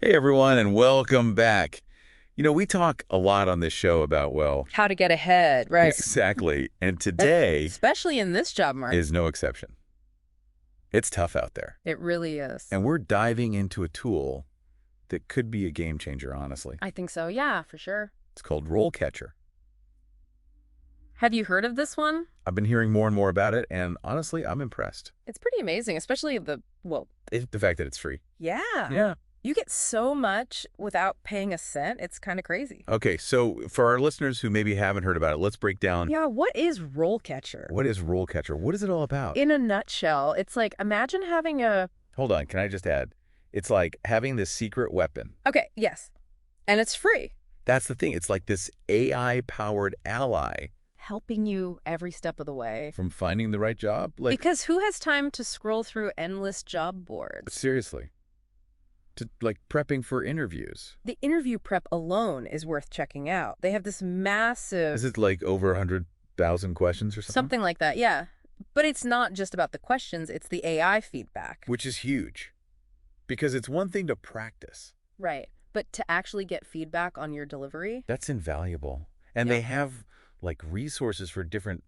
Hey, everyone, and welcome back. We talk a lot on this show about, well, How to get ahead, right? exactly. And today Especially in this job market. is no exception. It's tough out there. It really is. And we're diving into a tool that could be a game changer, honestly. I think so. Yeah, for sure. It's called RoleCatcher. Have you heard of this one? I've been hearing more and more about it, and honestly, I'm impressed. It's pretty amazing, especially The fact that it's free. yeah. Yeah. You get so much without paying a cent. It's kind of crazy. Okay, so for our listeners who maybe haven't heard about it, let's break down Yeah, what is RoleCatcher? what is RoleCatcher? What is it all about? In a nutshell, it's like imagine having a... Hold on, can I just add? It's like having this secret weapon. Okay, yes. And it's free. That's the thing. It's like this AI-powered ally Helping you every step of the way. from finding the right job. Like, Because who has time to scroll through endless job boards? seriously. To like prepping for interviews. The interview prep alone is worth checking out. They have this massive... Is it like over 100,000 questions or something? Something like that, yeah. But it's not just about the questions, it's the AI feedback. Which is huge. Because it's one thing to practice. Right. But to actually get feedback on your delivery... That's invaluable. And Yeah. they have like resources for different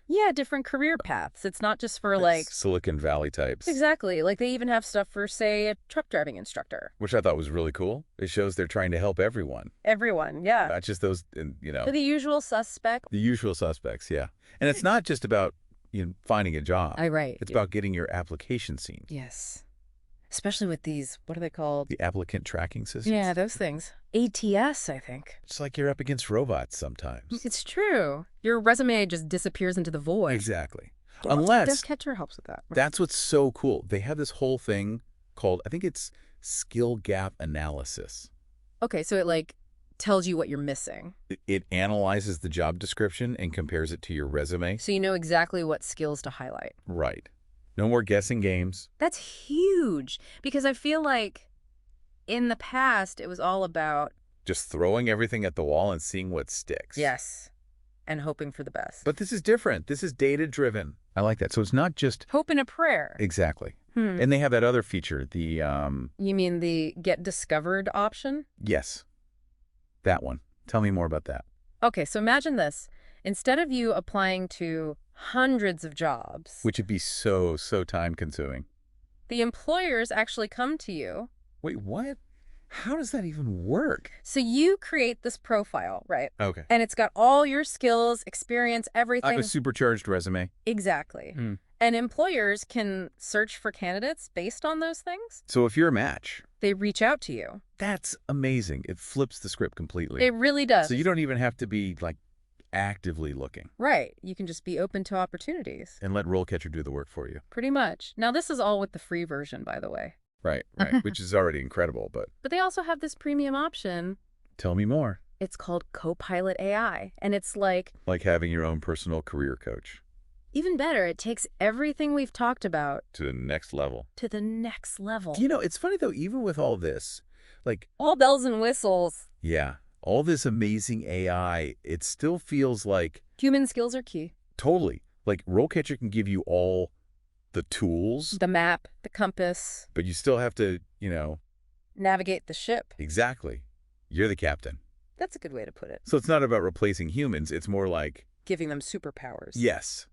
Yeah, different career paths. It's not just for like... Silicon Valley types. Exactly. Like they even have stuff for, say, a truck driving instructor. Which I thought was really cool. It shows they're trying to help everyone. Everyone, yeah. Not just those, For the usual suspect. the usual suspects, yeah. And it's not just about finding a job. Right. It's about getting your application seen. Yes. Especially with these, what are they called? The applicant tracking systems. Yeah, those things. ATS, I think. It's like you're up against robots sometimes. It's true. Your resume just disappears into the void. Exactly. Well, Unless RoleCatcher helps with that. that's what's so cool. They have this whole thing called, I think it's skill gap analysis. Okay, so it like tells you what you're missing. It analyzes the job description and compares it to your resume. So you know exactly what skills to highlight. Right. No more guessing games. That's huge because I feel like in the past it was all about Just throwing everything at the wall and seeing what sticks. yes and hoping for the best. But this is different. This is data-driven. I like that. So it's not just... Hope and a prayer. Exactly. And they have that other feature, the, You mean the get discovered option? yes, that one. Tell me more about that. Okay, so imagine this. Instead of you applying to hundreds of jobs, Which would be so time-consuming. the employers actually come to you. Wait, what? How does that even work? So you create this profile, right? Okay. And it's got all your skills, experience, I everything. have a supercharged resume. Exactly. Hmm. And employers can search for candidates based on those things. So if you're a match, They reach out to you. that's amazing. It flips the script completely. It really does. So you don't even have to be, like, actively looking. Right. You can just be open to opportunities. And let RoleCatcher do the work for you. Pretty much. Now, this is all with the free version, by the way. Right. Which is already incredible, but But they also have this premium option. tell me more. It's called Copilot AI. And it's like, Like having your own personal career coach even better, it takes everything we've talked about to the next level. to the next level. It's funny, though, even with all this, like, All bells and whistles. yeah, all this amazing AI, it still feels like Human skills are key. totally, like RoleCatcher can give you all the tools, The map, the compass, but you still have to, navigate the ship. exactly, you're the captain. That's a good way to put it. So it's not about replacing humans. It's more like, Giving them superpowers. yes.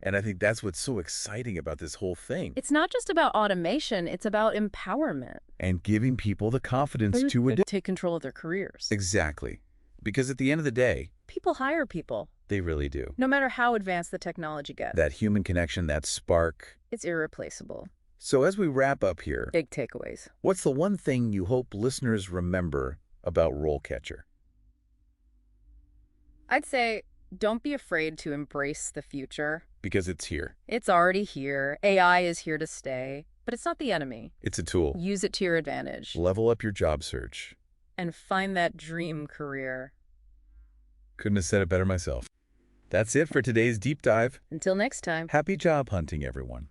And I think that's what's so exciting about this whole thing. It's not just about automation, it's about empowerment. And giving people the confidence to adapt. Take control of their careers. Exactly. Because at the end of the day, People hire people, they really do. no matter how advanced the technology gets. That human connection, that spark. It's irreplaceable. So as we wrap up here, Big takeaways. what's the one thing you hope listeners remember about RoleCatcher? I'd say don't be afraid to embrace the future. Because it's here. It's already here. AI is here to stay, but it's not the enemy. It's a tool. Use it to your advantage Level up your job search. and find that dream career. Couldn't have said it better myself. That's it for today's deep dive. Until next time. Happy job hunting, everyone.